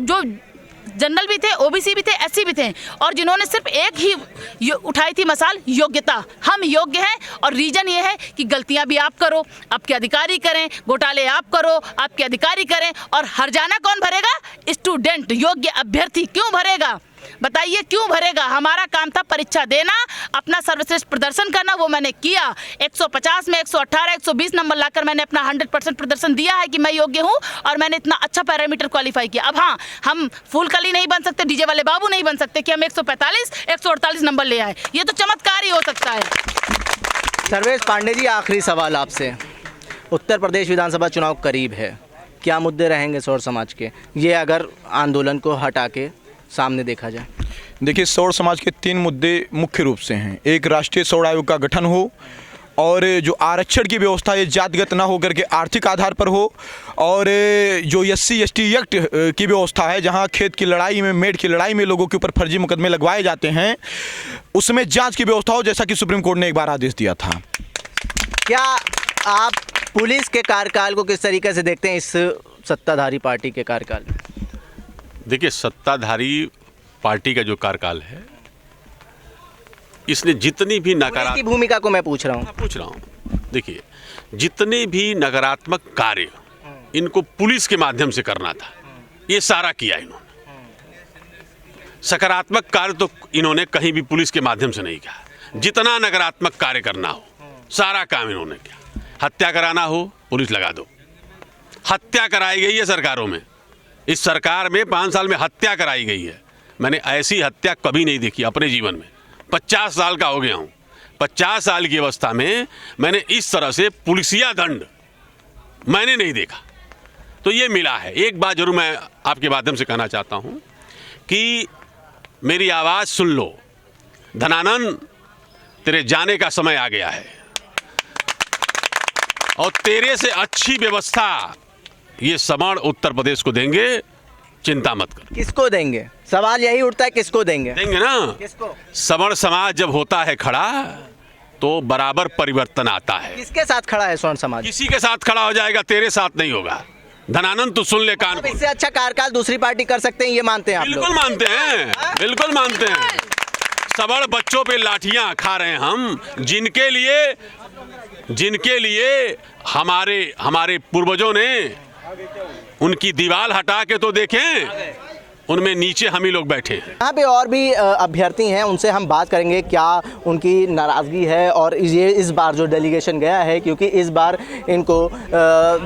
जनरल भी थे, OBC भी थे, SC भी थे, और जिन्होंने सिर्फ एक ही उठाई थी मसाल, योग्यता। हम योग्य हैं, और रीजन ये है कि गलतियां भी आप करो, आपके अधिकारी करें, घोटाले आप करो, आपके अधिकारी करें, और हर्जाना कौन भरेगा? स्टूडेंट, योग्य अभ्यर्थी क्यों भरेगा? बताइए क्यों भरेगा? हमारा काम था परीक्षा देना, अपना सर्वश्रेष्ठ प्रदर्शन करना, वो मैंने किया। 150 में 118, 120 नंबर लाकर मैंने अपना 100% प्रदर्शन दिया है कि मैं योग्य हूँ, और मैंने इतना अच्छा पैरामीटर क्वालिफाई किया। अब हाँ, हम फूलकली नहीं बन सकते, डीजे वाले बाबू नहीं बन सकते कि हम 145, 148 नंबर ले आए। ये तो चमत्कार ही हो सकता है। सर्वेश पांडे जी, आखिरी सवाल आपसे। उत्तर प्रदेश विधानसभा चुनाव करीब है, क्या मुद्दे रहेंगे सौर समाज के, ये अगर आंदोलन को हटा के सामने देखा जाए? देखिए, सौर समाज के 3 मुद्दे मुख्य रूप से हैं। एक, राष्ट्रीय सौर आयोग का गठन हो, और जो आरक्षण की व्यवस्था ये जातिगत ना होकर के आर्थिक आधार पर हो, और जो SC ST एक्ट की व्यवस्था है, जहां खेत की लड़ाई में, मेड़ की लड़ाई में लोगों के ऊपर फर्जी मुकदमे लगवाए जाते हैं, उसमें जांच की व्यवस्था हो, जैसा कि सुप्रीम कोर्ट ने एक बार आदेश दिया था। क्या आप पुलिस के कार्यकाल को किस तरीके से देखते हैं इस सत्ताधारी पार्टी के कार्यकाल में? देखिए, सत्ताधारी पार्टी का जो कार्यकाल है, इसने जितनी भी पुलिस की भूमिका को मैं पूछ रहा हूँ। देखिए, जितने भी नकारात्मक कार्य इनको पुलिस के माध्यम से करना था, ये सारा किया इन्होंने। सकारात्मक कार्य तो इन्होंने कहीं भी पुलिस के माध्यम से नहीं किया। जितना नकारात्मक कार्य करना हो, सारा काम इन्होंने किया। हत्या कराना हो, पुलिस लगा दो। हत्या कराई गई है सरकारों में। इस सरकार में 5 साल में हत्या कराई गई है। मैंने ऐसी हत्या कभी नहीं देखी अपने जीवन में। 50 साल का हो गया हूँ। 50 साल की अवस्था में मैंने इस तरह से पुलिसिया दंड मैंने नहीं देखा। तो ये मिला है। एक बात जरूर मैं आपके माध्यम से कहना चाहता हूँ कि मेरी आवाज़ सुन लो। धनानंद, तेरे जाने का समय आ गया है और तेरे से अच्छी व्यवस्था ये सवर्ण उत्तर प्रदेश को देंगे। चिंता मत कर। किसको देंगे? सवाल यही उठता है, किसको देंगे? देंगे ना। किसको? सवर्ण समाज जब होता है खड़ा तो बराबर परिवर्तन आता है। किसके साथ खड़ा है स्वर्ण समाज? किसी के साथ खड़ा हो जाएगा, तेरे साथ नहीं होगा। धनानंद, तू सुन ले कान को। इससे अच्छा कार्यकाल दूसरी पार्टी कर सकते हैं, ये मानते हैं आप लोग? बिल्कुल मानते हैं, बिल्कुल मानते हैं। सवर्ण बच्चों पे लाठियां खा रहे हैं हम, जिनके लिए हमारे पूर्वजों ने उनकी दीवार हटा के तो देखें, उनमें नीचे हम ही लोग बैठे हैं। यहाँ पे और भी अभ्यर्थी हैं, उनसे हम बात करेंगे क्या उनकी नाराज़गी है और ये इस बार जो डेलीगेशन गया है, क्योंकि इस बार इनको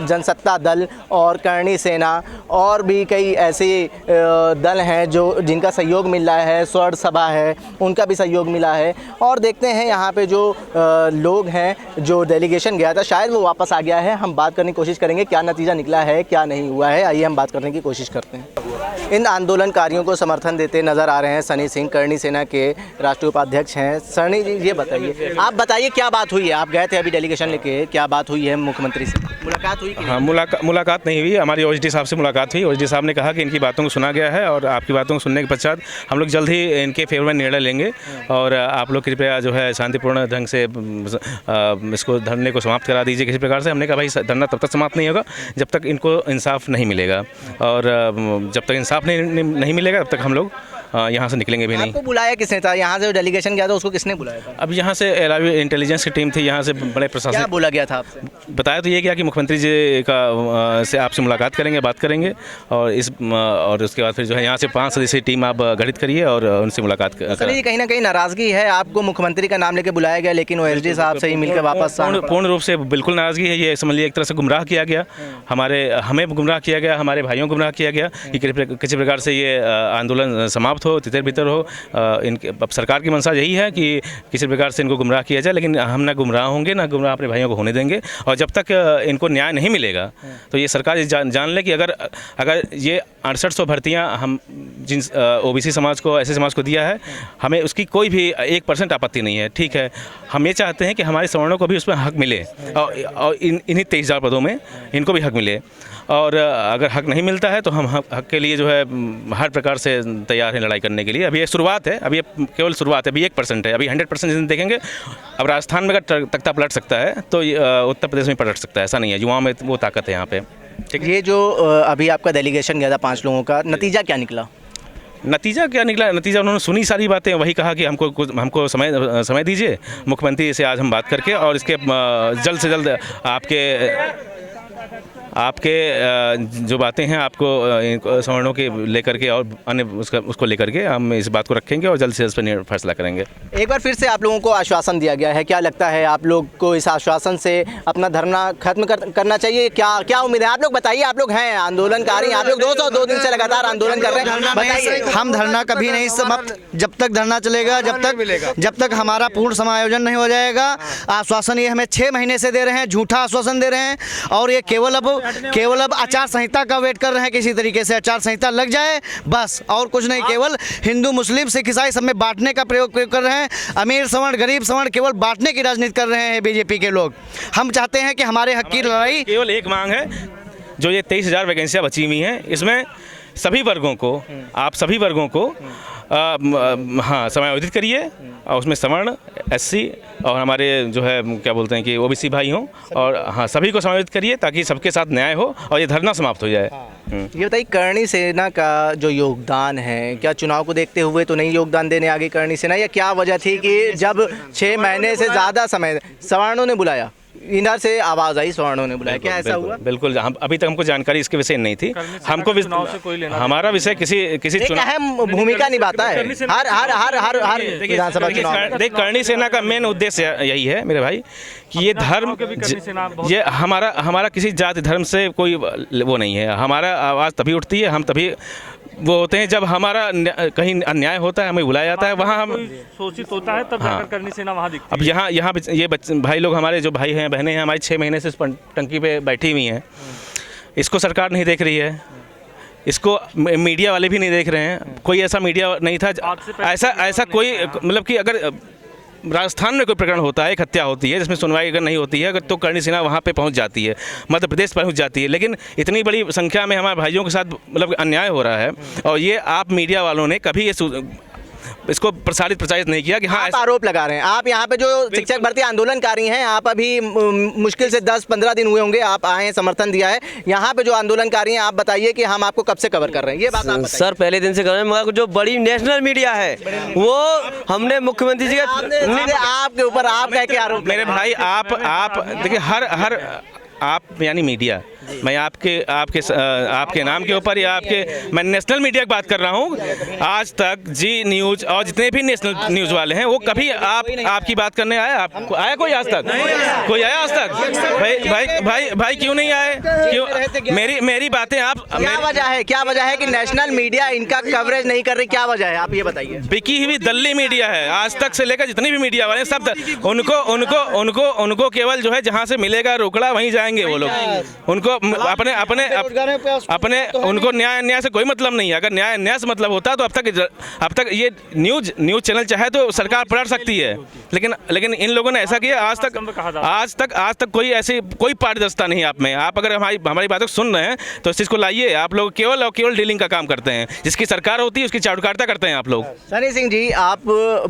जनसत्ता दल और करणी सेना और भी कई ऐसे दल हैं जिनका सहयोग मिल रहा है। स्वर्ण सभा है, उनका भी सहयोग मिला है। और देखते हैं यहाँ पे जो लोग हैं, जो डेलीगेशन गया था शायद वो वापस आ गया है। हम बात करने की कोशिश करेंगे क्या नतीजा निकला है, क्या नहीं हुआ है। आइए हम बात करने की कोशिश करते हैं। इन आंदोलनकारियों को समर्थन देते नजर आ रहे हैं सनी सिंह, करणी सेना के राष्ट्रीय उपाध्यक्ष हैं। सनी जी, ये बताइए, आप बताइए क्या बात हुई है? आप गए थे अभी डेलीगेशन लेके, क्या बात हुई है मुख्यमंत्री से? मुलाकात हुई? हाँ, मुलाकात नहीं हुई। हमारी ओएसडी साहब से मुलाकात हुई। ओएसडी साहब ने कहा कि इनकी बातों को सुना गया है और आपकी बातों को सुनने के पश्चात हम लोग जल्द ही इनके फेवर में निर्णय लेंगे और आप लोग कृपया जो है शांतिपूर्ण ढंग से इसको धरने को समाप्त करा दीजिए किसी प्रकार से। हमने कहा भाई धरना तब तक समाप्त नहीं होगा जब तक इनको इंसाफ नहीं मिलेगा, और जब तक इंसाफ नहीं मिलेगा तब तक हम लोग यहाँ से निकलेंगे भी नहीं। आपको बुलाया किसने था? यहाँ से जो डेलीगेशन गया था उसको किसने बुलाया था? अब यहाँ से इंटेलिजेंस की टीम थी, यहाँ से बड़े प्रशासन। क्या बोला गया था आपसे? बताया तो ये क्या कि मुख्यमंत्री जी का से आपसे मुलाकात करेंगे, बात करेंगे और उसके बाद फिर जो है यहाँ से 5 सदस्यीय टीम आप गठित करिए और उनसे मुलाकात करें। कहीं ना कहीं नाराजगी है, आपको मुख्यमंत्री का नाम लेके बुलाया गया लेकिन ओएसडी साहब से ही मिलकर वापस पूर्ण रूप से बिल्कुल नाराजगी है। ये समझ लीजिए एक तरह से गुमराह किया गया, हमें गुमराह किया गया, हमारे भाइयों को गुमराह किया गया कि किसी प्रकार से ये आंदोलन समाप्त हो, तितर बितर हो। इनके अब सरकार की मंशा यही है कि किसी प्रकार से इनको गुमराह किया जाए, लेकिन हम ना गुमराह होंगे ना गुमराह अपने भाइयों को होने देंगे। और जब तक इनको न्याय नहीं मिलेगा तो ये सरकार जान ले कि अगर ये 6800 भर्तियाँ हम जिन ओबीसी समाज को, ऐसे समाज को दिया है, हमें उसकी कोई भी 1% आपत्ति नहीं है। ठीक है, हम ये चाहते हैं कि हमारे सवर्णों को भी उसमें हक मिले और इन्हीं 23,000 पदों में इनको भी हक मिले। और अगर हक नहीं मिलता है तो हम हक के लिए जो है हर प्रकार से तैयार हैं लड़ाई करने के लिए। अभी ये शुरुआत है, अभी ये केवल शुरुआत है, अभी 1% है, अभी 100% जिन देखेंगे। अब राजस्थान में अगर तख्ता पलट सकता है तो उत्तर प्रदेश में पलट सकता है, ऐसा नहीं है। युवाओं में वो ताकत है यहाँ पे। ठीक, ये जो अभी आपका डेलीगेशन गया था 5 लोगों का, नतीजा क्या निकला? नतीजा क्या निकला? नतीजा उन्होंने सुनी सारी बातें, वही कहा कि हमको समय दीजिए मुख्यमंत्री से आज हम बात करके, और इसके जल्द से जल्द आपके जो बातें हैं आपको सवर्णों के लेकर के और अन्य उसको लेकर के हम इस बात को रखेंगे और जल्द से जल्द पर फैसला करेंगे। एक बार फिर से आप लोगों को आश्वासन दिया गया है, क्या लगता है आप लोग को इस आश्वासन से अपना धरना खत्म करना चाहिए? क्या उम्मीद है? आप लोग बताइए, आप लोग हैं आंदोलनकारी, आप लोग 202 दिन से लगातार आंदोलन कर रहे हैं, बताइए। हम धरना कभी नहीं समाप्त जब तक धरना चलेगा, जब तक हमारा पूर्ण समायोजन नहीं हो जाएगा। आश्वासन ये हमें 6 महीने से दे रहे हैं, झूठा आश्वासन दे रहे हैं, और ये केवल अब आचार संहिता का वेट कर रहे हैं। किसी तरीके से आचार संहिता लग जाए बस, और कुछ नहीं। केवल हिंदू मुस्लिम सिख ईसाई सब में बांटने का प्रयोग कर रहे हैं। अमीर सवर्ण गरीब सवर्ण केवल बांटने की राजनीति कर रहे हैं बीजेपी के लोग। हम चाहते हैं कि हमारे हक की लड़ाई, केवल एक मांग है, जो ये 23,000 वैकेंसियाँ बची हुई हैं, इसमें सभी वर्गों को, आप सभी वर्गों को हाँ समायोजित करिए, और उसमें सवर्ण, एससी और हमारे जो है क्या बोलते हैं कि ओबीसी भाई हों, और हाँ सभी को समायोजित करिए ताकि सबके साथ न्याय हो और ये धरना समाप्त हो जाए। ये बताइए, करणी सेना का जो योगदान है, क्या चुनाव को देखते हुए तो नहीं योगदान देने आगे करणी सेना, या क्या वजह थी कि जब 6 महीने से ज़्यादा समय सवर्णों ने बुलाया, इधर से आवाज़ आई सवर्णों ने बुलाया, क्या ऐसा हुआ? बिल्कुल, हम अभी तक हमको जानकारी इसके विषय नहीं थी। हमको हमारा विषय किसी चुनाव अहम भूमिका निभाता है हर विधानसभा चुनाव। देख, करणी सेना का मेन उद्देश्य यही है मेरे भाई कि ये धर्म, ये हमारा किसी जाति धर्म से कोई वो नहीं है। हमारा आवाज़ तभी उठती है, हम तभी वो होते हैं जब हमारा कहीं अन्याय होता है, हमें बुलाया जाता है, वहाँ हम सूचित होता है, तब जाकर करणी सेना वहाँ दिखती है। अब यहाँ ये भाई लोग, हमारे जो भाई हैं बहनें हैं, हमारी 6 महीने से इस टंकी पे बैठी हुई हैं, इसको सरकार नहीं देख रही है, इसको मीडिया वाले भी नहीं देख रहे हैं। कोई ऐसा मीडिया नहीं था, ऐसा कोई, मतलब कि अगर राजस्थान में कोई प्रकरण होता है, एक हत्या होती है जिसमें सुनवाई अगर नहीं होती है, तो करणी सेना वहाँ पे पहुँच जाती है, मध्य प्रदेश पहुँच जाती है। लेकिन इतनी बड़ी संख्या में हमारे भाइयों के साथ मतलब अन्याय हो रहा है, और ये आप मीडिया वालों ने कभी इसको प्रचारित नहीं किया कि हाँ, आप आरोप लगा रहे हैं। आप यहाँ पे जो शिक्षक भर्ती आंदोलनकारी हैं, आप अभी मुश्किल से 10-15 दिन हुए होंगे, आप आए हैं, समर्थन दिया है। यहाँ पे जो आंदोलनकारी हैं, आप बताइए कि हम आपको कब से कवर कर रहे हैं, ये बात आप बताइए। सर पहले दिन से कर रहे हैं, मगर जो बड़ी नेशनल मीडिया है वो हमने मुख्यमंत्री जी का आपके ऊपर आप कह के आरोप, मेरे भाई आप देखिए, हर आप यानी मीडिया, मैं आपके नाम के ऊपर या मैं नेशनल मीडिया की बात कर रहा हूँ। आज तक जी न्यूज़ और जितने भी नेशनल न्यूज़ वाले हैं, वो कभी आपकी बात करने आया कोई आज तक? कोई आया आज तक? भाई क्यों नहीं आए? क्यों? मेरी बातें आप, क्या वजह है कि नेशनल मीडिया इनका कवरेज नहीं कर रही, क्या वजह है, आप ये बताइए। बिकी हुई दल्ली मीडिया है, आज तक से लेकर जितनी भी मीडिया वाले सब, उनको केवल जो है जहाँ से मिलेगा रोकड़ा वहीं जाएंगे वो लोग। उनको अपने उनको न्याय से कोई मतलब नहीं है। अगर न्याय से मतलब होता तो अब तक ये न्यूज़ चैनल चाहे तो सरकार पलट सकती है, लेकिन इन लोगों ने ऐसा किया। आज तक कोई पारदर्शिता नहीं आप में। आप अगर हमारी बातों को सुन रहे हैं तो इस चीज़ को लाइए। आप लोग केवल डीलिंग का काम करते हैं, जिसकी सरकार होती है उसकी चाटुकारिता करते हैं आप लोग। सनी सिंह जी, आप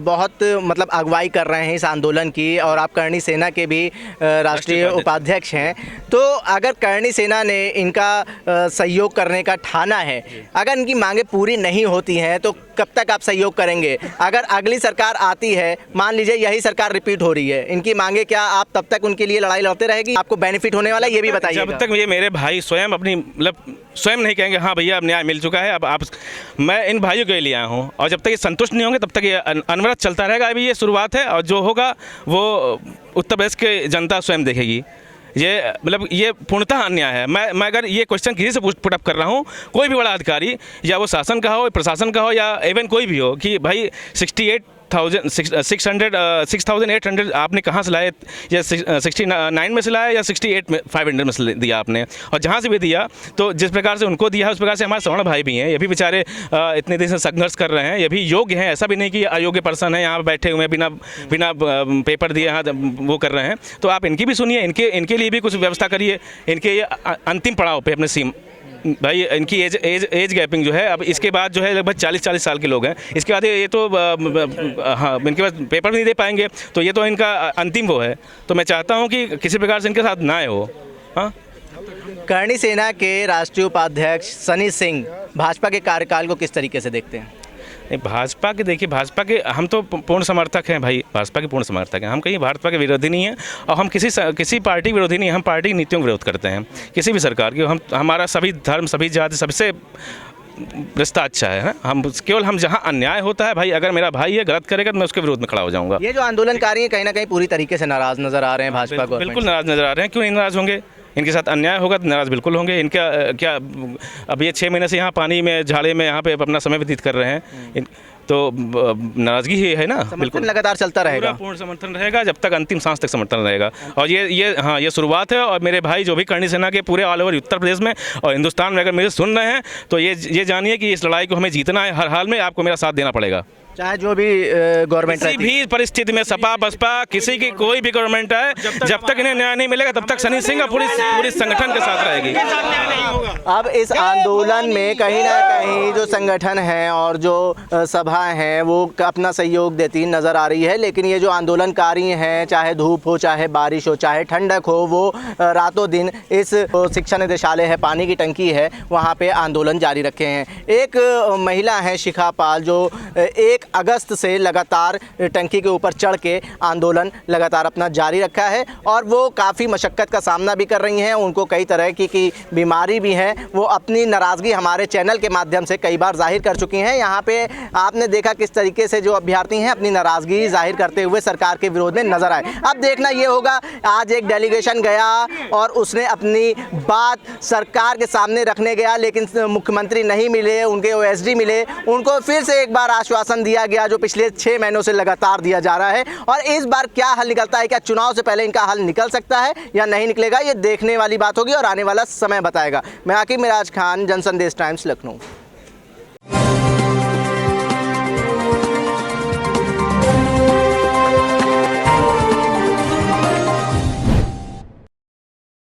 बहुत मतलब अगुवाई कर रहे हैं इस आंदोलन की, और आप करणी सेना के भी राष्ट्रीय उपाध्यक्ष हैं। तो अगर करणी सेना ने इनका सहयोग करने का ठाना है, अगर इनकी मांगे पूरी नहीं होती हैं तो कब तक आप सहयोग करेंगे? अगर अगली सरकार आती है, मान लीजिए यही सरकार रिपीट हो रही है, इनकी मांगे, क्या आप तब तक उनके लिए लड़ाई लड़ते रहेगी? आपको बेनिफिट होने वाला ये भी बताइए। जब तक ये मेरे भाई स्वयं स्वयं नहीं कहेंगे हाँ भैया अब न्याय मिल चुका है, अब आप, मैं इन भाइयों के लिए आया हूँ, और जब तक ये संतुष्ट नहीं होंगे तब तक ये अनवरत चलता रहेगा। अभी ये शुरुआत है, और जो होगा वो उत्तर प्रदेश की जनता स्वयं देखेगी। ये पूर्णतः अन्याय है। मैं अगर ये क्वेश्चन किसी से पुटअप कर रहा हूँ, कोई भी बड़ा अधिकारी, या वो शासन का हो, प्रशासन का हो, या इवन कोई भी हो, कि भाई 6,800 आपने कहाँ से लाए, या 69 में से लाया या 68,500 में से दिया आपने, और जहाँ से भी दिया तो जिस प्रकार से उनको दिया उस प्रकार से हमारे सवर्ण भाई भी हैं, ये भी बेचारे इतने दिन से संघर्ष कर रहे हैं, ये भी योग्य हैं। ऐसा भी नहीं कि अयोग्य पर्सन है यहाँ बैठे हुए बिना पेपर दिए यहाँ वो कर रहे हैं। तो आप इनकी भी सुनिए, इनके लिए भी कुछ व्यवस्था करिए। इनके ये अंतिम पड़ाव पे अपने सीम भाई, इनकी एज गैपिंग जो है, अब इसके बाद जो है लगभग 40 साल के लोग हैं, इसके बाद ये तो हाँ इनके पास पेपर नहीं दे पाएंगे, तो ये तो इनका अंतिम वो है। तो मैं चाहता हूँ कि किसी प्रकार से इनके साथ न्याय हो। हाँ, करणी सेना के राष्ट्रीय उपाध्यक्ष सनी सिंह भाजपा के कार्यकाल को किस तरीके से देखते हैं? भाजपा के, देखिए भाजपा के हम तो पूर्ण समर्थक हैं भाई, भाजपा के पूर्ण समर्थक हैं। हम कहीं भाजपा के विरोधी नहीं हैं, और हम किसी पार्टी विरोधी नहीं हैं। हम पार्टी नीतियों का विरोध करते हैं, किसी भी सरकार की। हमारा सभी धर्म, सभी जाति, सबसे रिश्ता अच्छा है। हम जहाँ अन्याय होता है भाई, अगर मेरा भाई है गलत करेगा तो मैं उसके विरोध में खड़ा हो जाऊँगा। ये जो आंदोलनकारी हैं कहीं ना कहीं पूरी तरीके से नाराज़ नज़र आ रहे हैं भाजपा को। बिल्कुल नाराज़ नज़र आ रहे हैं। क्यों नहीं नाराज़ होंगे? इनके साथ अन्याय होगा तो नाराज़ बिल्कुल होंगे। इनका क्या, अब ये 6 महीने से यहाँ पानी में, झाड़े में यहाँ पे अपना समय व्यतीत कर रहे हैं, तो नाराज़गी ही है ना। बिल्कुल लगातार चलता रहेगा, पूर्ण समर्थन रहेगा जब तक अंतिम सांस तक समर्थन रहेगा। और ये शुरुआत है। और मेरे भाई जो भी करणी सेना के पूरे ऑल ओवर उत्तर प्रदेश में और हिंदुस्तान में अगर मुझे सुन रहे हैं, तो ये जानिए कि इस लड़ाई को हमें जीतना है। हर हाल में आपको मेरा साथ देना पड़ेगा। चाहे जो भी गवर्नमेंट किसी भी परिस्थिति में सपा बसपा किसी की कोई भी गवर्नमेंट है, जब तक इन्हें न्याय नहीं मिलेगा तब तक सनी सिंह पूरी संगठन के साथ रहेगी। अब इस आंदोलन में कहीं ना कहीं जो संगठन है और जो सभाएं हैं वो अपना सहयोग देती नज़र आ रही है, लेकिन ये जो आंदोलनकारी हैं, चाहे धूप हो, चाहे बारिश हो, चाहे ठंडक हो, वो रातों दिन इस शिक्षा निदेशालय है, पानी की टंकी है, वहाँ पे आंदोलन जारी रखे हैं। एक महिला है शिखा पाल जो 1 अगस्त से लगातार टंकी के ऊपर चढ़ के आंदोलन लगातार अपना जारी रखा है और वो काफ़ी मशक्क़त का सामना भी कर रही हैं। उनको कई तरह की बीमारी भी है। वो अपनी नाराज़गी हमारे चैनल के माध्यम से कई बार जाहिर कर चुकी हैं। यहाँ पे आपने देखा किस तरीके से जो अभ्यर्थी हैं अपनी नाराज़गी जाहिर करते हुए सरकार के विरोध में नजर आए। अब देखना ये होगा, आज एक डेलीगेशन गया और उसने अपनी बात सरकार के सामने रखने गया, लेकिन मुख्यमंत्री नहीं मिले, उनके ओएसडी मिले, उनको फिर से एक बार आश्वासन दिया गया जो पिछले 6 महीनों से लगातार दिया जा रहा है। और इस बार क्या हल निकलता है, क्या चुनाव से पहले इनका हल निकल सकता है या नहीं निकलेगा, ये देखने वाली बात होगी और आने वाला समय बताएगा। मैं आकिब मिराज खान, जनसंदेश टाइम्स, लखनऊ।